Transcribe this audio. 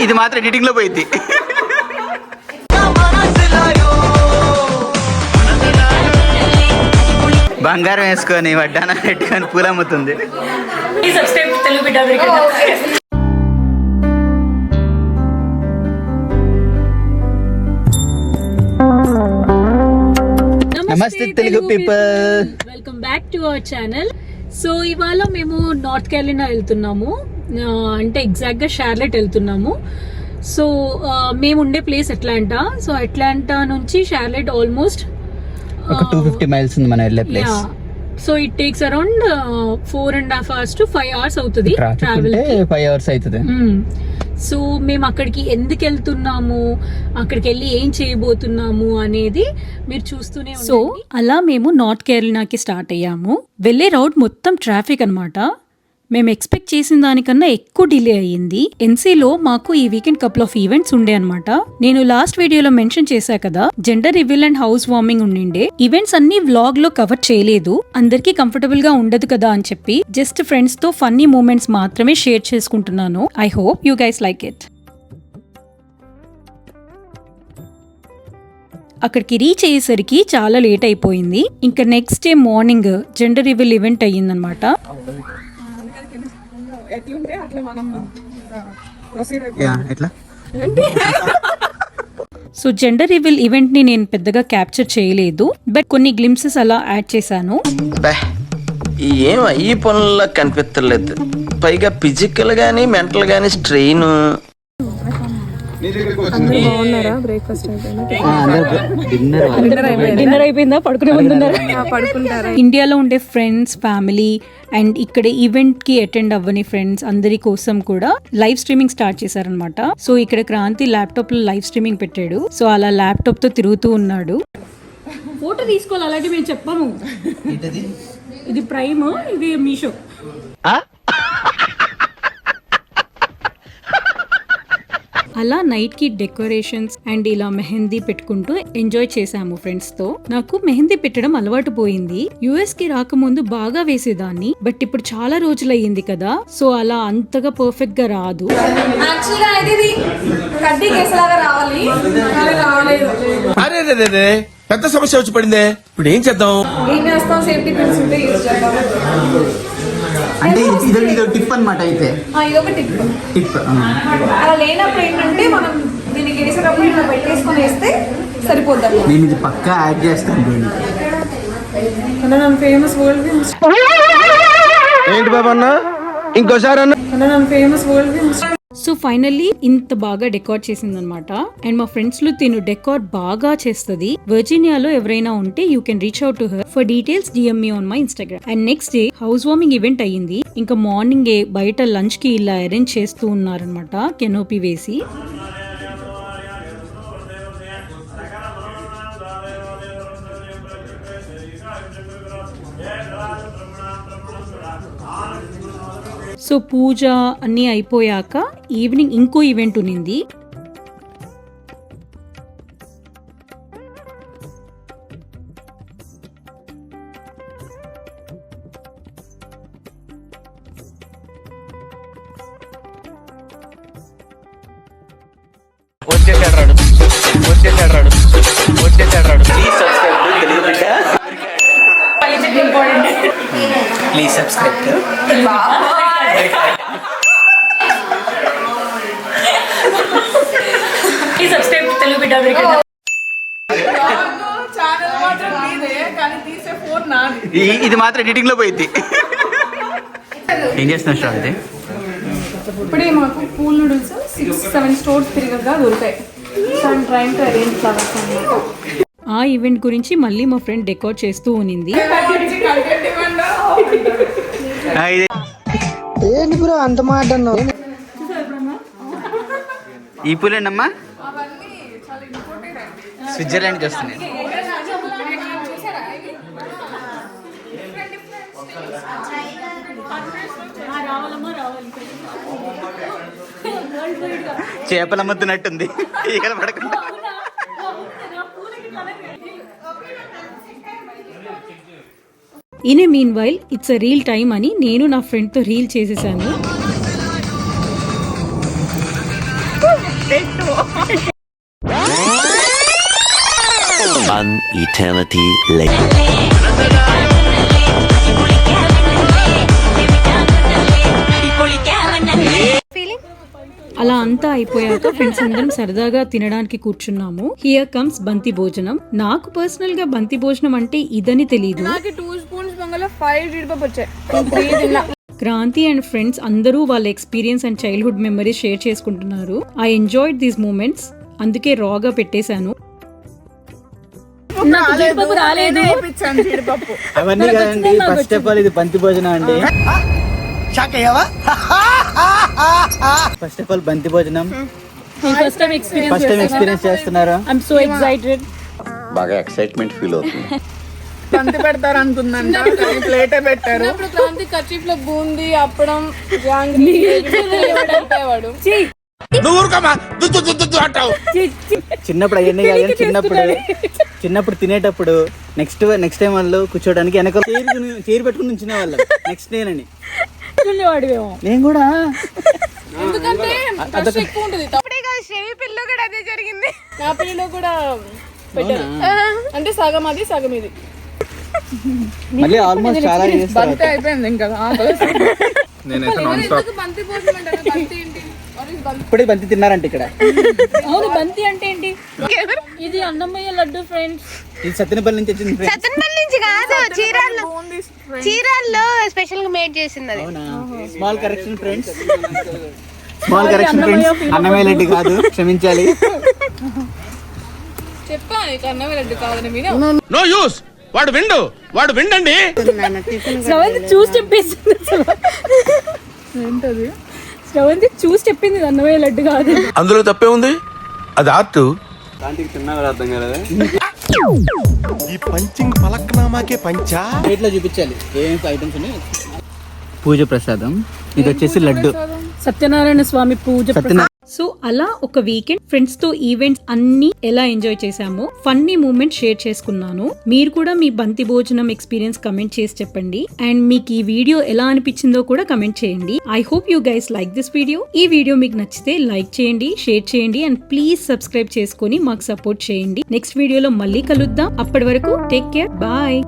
ఇది మాత్రం ఎడిటింగ్ లో పోయింది. బంగారం వేసుకొని వడ్డాన పెట్టుకొని పూలమ్ముతుంది. నమస్తే Telugu people, welcome back to our channel. So ఇవాళ మేము నార్త్ కేరళ వెళ్తున్నాము, అంటే ఎగ్జాక్ట్ గా షార్లెట్ వెళ్తున్నాము. సో మేము ఉండే ప్లేస్ అట్లాంటా. సో అట్లాంటా నుంచి షార్లెట్ ఆల్మోస్ట్ 250 మైల్స్ ఉంది మన వెళ్ళే place. So it takes around 4.5 hours to 5 hours అవుతుంది ట్రావెల్. 5 hours అవుతుంది. సో మేము అక్కడికి ఎందుకు వెళ్తున్నాము, అక్కడికి వెళ్ళి ఏం చేయబోతున్నాము అనేది మీరు చూస్తూనే. సో అలా మేము నార్త్ కేరళకి స్టార్ట్ అయ్యాము. వెళ్ళే రౌట్ మొత్తం ట్రాఫిక్ అన్నమాట. మేము ఎక్స్పెక్ట్ చేసిన దానికన్నా ఎక్కువ డిలే అయ్యింది. ఎన్సీలో మాకు ఈ వీకెండ్ కపుల్ ఆఫ్ ఈవెంట్స్ ఉండే అనమాట. నేను లాస్ట్ వీడియోలో మెన్షన్ చేశా కదా, gender reveal and house warming ఉండిండే. ఈవెంట్స్ అన్ని వ్లాగ్ లో కవర్ చేయలేదు, అందరికీ కంఫర్టబుల్ గా ఉండదు కదా అని చెప్పి జస్ట్ ఫ్రెండ్స్ తో ఫన్నీ మూమెంట్స్ మాత్రమే షేర్ చేసుకుంటున్నాను. I hope you guys like it. అక్కడికి రీచ్ అయ్యేసరికి చాలా లేట్ అయిపోయింది. ఇంకా next day morning gender reveal event అయ్యిందనమాట. సో జెండర్ రివీల్ ఈవెంట్ ని నేను పెద్దగా క్యాప్చర్ చేయలేదు, బట్ కొన్ని గ్లింప్సెస్ అలా యాడ్ చేశాను. ఏం ఈ పనుల్లో కనిపించలేదు, పైగా ఫిజికల్ గానీ మెంటల్ గానీ స్ట్రెయిన్. డిన్నర్ అయిపోయిందా? పడుకునే ముందున్నారా? ఇండియాలో ఉండే ఫ్రెండ్స్, ఫ్యామిలీ అండ్ ఇక్కడ ఈవెంట్ కి అటెండ్ అవ్వని ఫ్రెండ్స్ అందరి కోసం కూడా లైవ్ స్ట్రీమింగ్ స్టార్ట్ చేశారనమాట. సో ఇక్కడ క్రాంతి ల్యాప్టాప్ లో లైవ్ స్ట్రీమింగ్ పెట్టాడు. సో అలా ల్యాప్టాప్ తో తిరుగుతూ ఉన్నాడు. ఫోటో తీసుకోవాలి అలాంటి మేము చెప్పాము. ఇది ప్రైమ్, ఇది మీషో. అలా నైట్ కి డెకరేషన్స్ అండ్ ఇలా మెహందీ పెట్టుకుంటూ ఎంజాయ్ చేసాము ఫ్రెండ్స్ తో. నాకు మెహందీ పెట్టడం అలవాటు పోయింది. యుఎస్ కి రాకముందు బాగా వేసేదాన్ని, బట్ ఇప్పుడు చాలా రోజులు అయ్యింది కదా, సో అలా అంతగా పర్ఫెక్ట్ గా రాదు. పెద్ద సమస్య వచ్చి పడిందే, ఇప్పుడు ఏం చేద్దాం? సేఫ్టీ పిన్స్ ఉంటే యూజ్ చేద్దాం. అంటే ఇది టిప్ అన్నమాట. అయితే ఇదొక టిప్. అలా లేనప్పుడు ఏంటంటే మనం దీనికి వేసేటప్పుడు ఇట్లా పెట్టేసుకొని వేస్తే సరిపోద్ది. నేను ఇది పక్కా యాడ్ చేస్తాను దీనికి. Famous world famous. ఏంటి బాబా అన్న, ఇంకోసారి అన్న. Famous world famous. So finally ఇంత బాగా డెకార్ చేసిందనమాట. అండ్ మా ఫ్రెండ్స్ లో తిను డెకార్ బాగా చేస్తుంది. వర్జీనియాలో ఎవరైనా ఉంటే you can reach out to her for details. DM me on my Instagram. And next day house warming event అయ్యింది. ఇంకా మార్నింగ్ బయట లంచ్ కి ఇలా అరేంజ్ చేస్తూ ఉన్నారనమాట, కెనోపీ వేసి. సో పూజ అన్నీ అయిపోయాక ఈవినింగ్ ఇంకో ఈవెంట్ ఉన్నింది. ప్లీజ్ సబ్స్క్రైబ్ టు తెలుగు బిడ్డ. ఇది మాత్రం ఎడిటింగ్ లో పోయింది. ఏం చేస్తున్నావు శ్రావంతి? ఇప్పుడే మాకు పూల్ నూడిల్స్ 6-7 స్టోర్స్ తిరిగగా దొరుకుతాయి. So I'm trying to arrange flowers అన్నమాట. ఆ ఈవెంట్ గురించి మళ్ళీ మా ఫ్రెండ్ డెకార్ చేస్తూ ఉన్నింది. ఏంటి బ్రో అంత మాట అన్నావు? ఈ పూలేనమ్మా స్విట్జర్లాండ్కి వస్తున్నాయి. చేపలు అమ్ముతున్నట్టుంది ఈగలు పడకుండా. In a mean while it's a reel time అని నేను నా ఫ్రెండ్తో రీల్ చేసేసాను. An eternity later. అలా అంతా అయిపోయాక ఫ్రెండ్స్ అందరం సరదాగా తినడానికి కూర్చున్నాము. హియర్ కమ్స్ బంతి భోజనం. నాకు పర్సనల్ గా బంతి భోజనం అంటే ఇదని తెలీదు. నాకు 2 స్పూన్స్ పొంగలో 5 జీడిపప్పు వచ్చాయి. 3 తిన్నా. క్రాంతి అండ్ ఫ్రెండ్స్ అందరూ వాళ్ళ experience and childhood memories share చేసుకుంటున్నారు. ఐ ఎంజాయ్డ్ దీస్ మూమెంట్స్, అందుకే రాగా పెట్టేశాను. అవన్నీ కదండి. ఫస్ట్ ఆఫ్ ఆల్ ఇది బంతి భోజనం అండి. ఫస్ట్ ఆఫ్ ఆల్ బంతి భోజనం ఫస్ట్ టైం ఎక్స్పీరియన్స్ చేస్తున్నారు. I'm so excited. బాగా ఎక్సైట్మెంట్ ఫీల్ అవుతుంది. బంతి పెడతారు అనుకున్నాను, ప్లేటే పెట్టారు. ఇప్పుడు క్రాంతి కర్చీఫ్ లో బూందీ, అప్పడం, జాంగ్రీ వాడు. చిన్నప్పుడు అవన్నీ కాదు కానీ చిన్నప్పుడు తినేటప్పుడు నెక్స్ట్ టైం వాళ్ళు కూర్చోడానికి వెనక చైర్ పెట్టుకుని ఉంచిన వాళ్ళం. నెక్స్ట్ నేనని నేను కూడా ఎందుకంటే ఎక్కువ ఉంటుంది. పిల్ల కూడా అదే జరిగింది. నా పిల్లలో కూడా పెట్టారు. అంటే సగం అది సగం ఇది. మళ్ళీ ఆల్మోస్ట్ చాలా బంతి అయిపోయింది ఇంకా. ఇప్పుడే బంతి తిన్నారంట ఇక్కడ. అవును, బంతి అంటే ఏంటి? ఇది అన్నమయ్య లడ్డు ఫ్రెండ్స్. ఇది సత్తెనపల్లి నుంచి వచ్చింది. సత్తెనపల్లి నుంచి కాదు, చీరాల్లో స్పెషల్ గా మేడ్ చేసింది అది. Small correction friends, Annamayya laddu కాదు, క్షమించాలి. చెప్పా అన్నమయ్య లడ్డు కాదని మీరు. No use. వాడు విండండి. శ్రవంతి చూసి చెప్పేసింది. ఏంటది? శ్రవంతి చూసి చెప్పింది అన్నమయ్య లడ్డు కాదు. అందులో తప్పే ఉంది, అది ఆర్ట్. ఈ పంచింగ్ పలక్నామాకే పంచా. ప్లేట్ లో చూపించాలి ఏమేమి ఐటమ్స్ ఉన్నాయి. పూజ ప్రసాదం, ఇది వచ్చేసి లడ్డు, సత్యనారాయణ స్వామి పూజ. సో అలా ఒక వీకెండ్ ఫ్రెండ్స్ తో ఈవెంట్స్ అన్ని ఎలా ఎంజాయ్ చేసామో ఫన్నీ మూమెంట్ షేర్ చేసుకున్నాను. మీరు కూడా మీ బంతి భోజనం ఎక్స్పీరియన్స్ కమెంట్ చేసి చెప్పండి. అండ్ మీకు ఈ వీడియో ఎలా అనిపించిందో కూడా కమెంట్ చేయండి. I hope you guys like this video. ఈ వీడియో మీకు నచ్చితే లైక్ చేయండి, షేర్ చేయండి అండ్ ప్లీజ్ సబ్స్క్రైబ్ చేసుకొని మాకు సపోర్ట్ చేయండి. నెక్స్ట్ వీడియోలో మళ్ళీ కలుద్దాం. అప్పటి వరకు టేక్ కేర్, బాయ్.